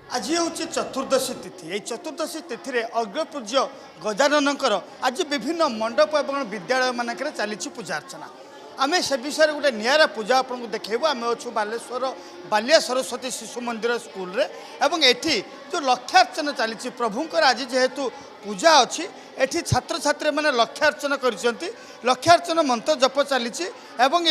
आज हूँ चतुर्दशी तिथि। ये चतुर्दशी तिथि में अग्रपूज्य गजाननकर आज विभिन्न मंडप और विद्यालय मानक चली पूजा अर्चना। आम से विषय गोटे निरा पूजा आपको देखू। आम अच्छु बालेश्वर बालिया सरस्वती शिशु मंदिर स्कूल रे एवं एठी जो लक्षार्चना चली प्रभुंकर आज जेहेतु पूजा अच्छी एठी छात्र छात्री मैंने लक्षार्चना करिसेंती। लक्षार्चना मंत्र जप चली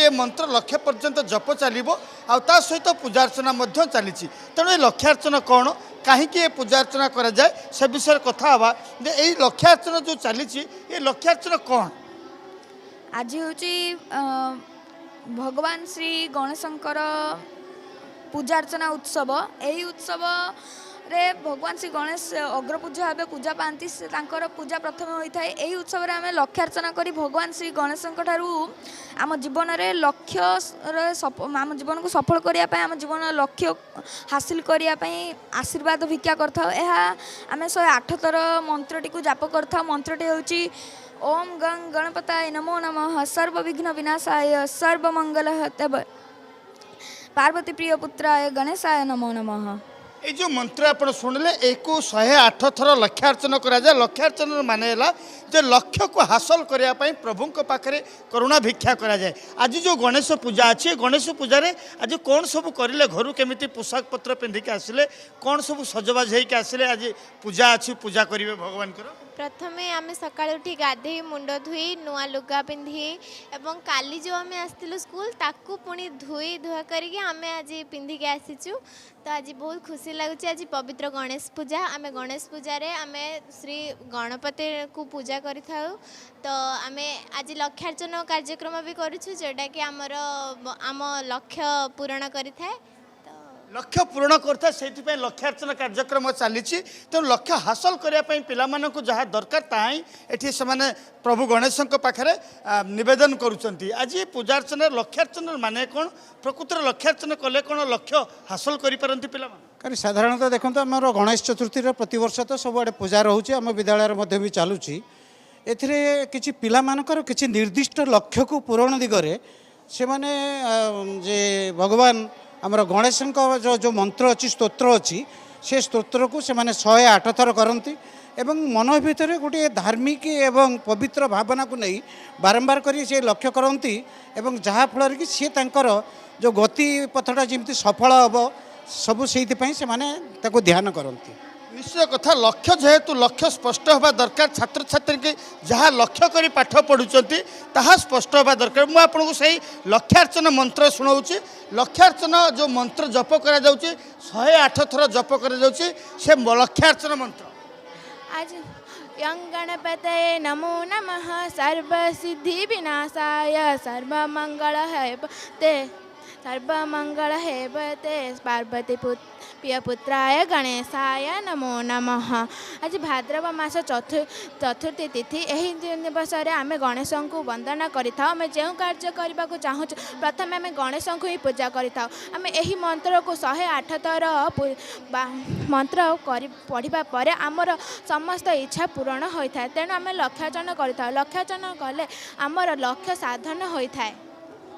ये मंत्र लक्ष्य पर्यंत जप चलो आ सहित पूजा अर्चना चली। तेणु ये लक्षार्चना कौन कहीं पूजा अर्चना करा जाए से विषय कथा हवा। ये लक्षार्चना जो चली ये लक्षार्चना कौन आज हूँ भगवान श्री गणेशंकर पूजा अर्चना उत्सव। यही उत्सव रे भगवान श्री गणेश अग्रपूजा भाव पूजा पाती पूजा प्रथम होता है। यही उत्सव रे आमे लक्ष्यार्चना करी भगवान श्री गणेशंक ठारू आम जीवन रे लक्ष्य आम जीवन को सफल करने आम जीवन लक्ष्य हासिल करने आशीर्वाद भिक्षा करथाउ। आम 108 थर मंत्रटी को जाप करथाउ। मंत्रटी होची ओम गंग गणपताय नमो नमः सर्वविघ्न विनाशाय सर्वमंगल पार्वती प्रिय पुत्राय गणेशाय नमो नमः। ये जो मंत्र आप शुणिले एक 108 थर लक्षार्चना करा जाए। लक्षार्चना माने है जो लक्ष्य को हासिल करने प्रभु पाखे करुणा भिक्षा करा जाए। आज जो गणेश पूजा अच्छी गणेश पूजा रे आज कौन सब करें घर केमी पोशाक पत्र पिंधिक आसिले कौन सब सजबाज होकर आसिले आज पूजा अच्छी पूजा करेंगे भगवान को। प्रथमे आम सका उठी गाधे मुंड धुई नुआ लुगा पिंधि एवं काली जो आम आसलु स्कूल ताकू पुणी धुई धुआ करके आम आज पिंधिक आसीचु। तो आज बहुत खुशी लगुच। आज पवित्र गणेश पूजा आम गणेश पूजा रे आम श्री गणपति को पूजा करि थाउ। तो आम आज लक्षार्चना कार्यक्रम भी करूँ जोटा कि आमर आम लक्ष्य पूरण करि थाए। लक्ष्य पूर्ण करता से लक्षार्चना कार्यक्रम चली। तेणु लक्ष्य हासिल करने पिलामानंकु जहाँ दरकार ताही एठी से प्रभु गणेश पाखे निवेदन करुँच। आज पूजा अर्चना लक्षार्चना माने कौन प्रकृत लक्षार्चना कले कौन लक्ष्य हासिल करें पिला साधारणतः देखो आम गणेश चतुर्थी प्रतिवर्ष तो सबुआड़े पूजा रोचे आम विद्यालय भी चलुची। एथिरे किछि पिलामानकर किछि निर्दिष्ट लक्ष्य को पूरण दिगरे से माने जे भगवान आमर गणेश जो जो मंत्र अच्छी स्तोत्र अच्छी से स्तोत्र को से माने 108 थर करती एवं मन भितर गोटे धार्मिक एवं पवित्र भावना को नहीं बारंबार करी से लक्ष्य करती एवं जहाँ फल कि सी तांकर जो गति पथटा जमी सफल हम सबू से माने ताको ध्यान करती। निश्चय कथा लक्ष्य जेहेतु लक्ष्य स्पष्ट होगा दरकार। छात्र छात्री के जहाँ लक्ष्य करी पाठ पढ़ुंट ताहा स्पष्ट होगा दरकार। मुझे आपको सही लक्षार्चना मंत्र शुणाऊँगी। लक्षार्चना जो मंत्र जप करा जाउची 108 थर जप करा जाउची से लक्षार्चना मंत्र। आज यं गणपतये नमो नमः सर्वसिद्धि विनाशाय सर्वमंगल हेबते पार्वती प्रियपुत्राय गणेशाय नमो नमः। आज भाद्रव मास चतुर्थी तिथि यही दिवस आम गणेश को वंदना करें। जो कार्य करने को चाहूँ प्रथम आम गणेश को ही पूजा करें। यही मंत्र को 108 थर मंत्र पढ़ा पर आमर समस्त इच्छा पूरण होता है। तेणु आम लक्षार्चना करें। लक्षार्चना कले आमर लक्ष्य साधन होता है।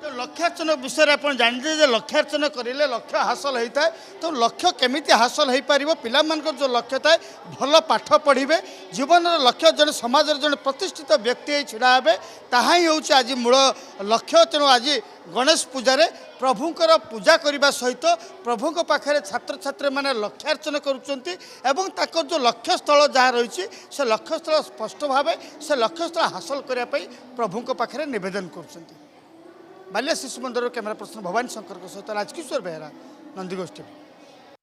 तो लक्षार्चना विषय आप जानते लक्षार्चना करें लक्ष्य हासिल होता है। तो लक्ष्य केमिति हासिल हो पार पिला जो लक्ष्य थाए भल पाठ पढ़े जीवन लक्ष्य जन समाज जन प्रतिष्ठित व्यक्ति छिड़ा हे ताहा ही हूँ आज मूल लक्ष्य। तेणु आज गणेश पूजा प्रभुंकर पूजा करने सहित प्रभु पाखे छात्र छात्री मैंने लक्षार्चना कर जो लक्ष्य स्थल जहाँ रही से लक्ष्य स्थल स्पष्ट भाव से लक्ष्य स्थल हासिल करने प्रभु पाखे निवेदन कर। बालिया शिशु मंदिर कैमरा पर्सन भवानी शंकर सहित राजकिशोर बेहरा नंदीगोष्ठी।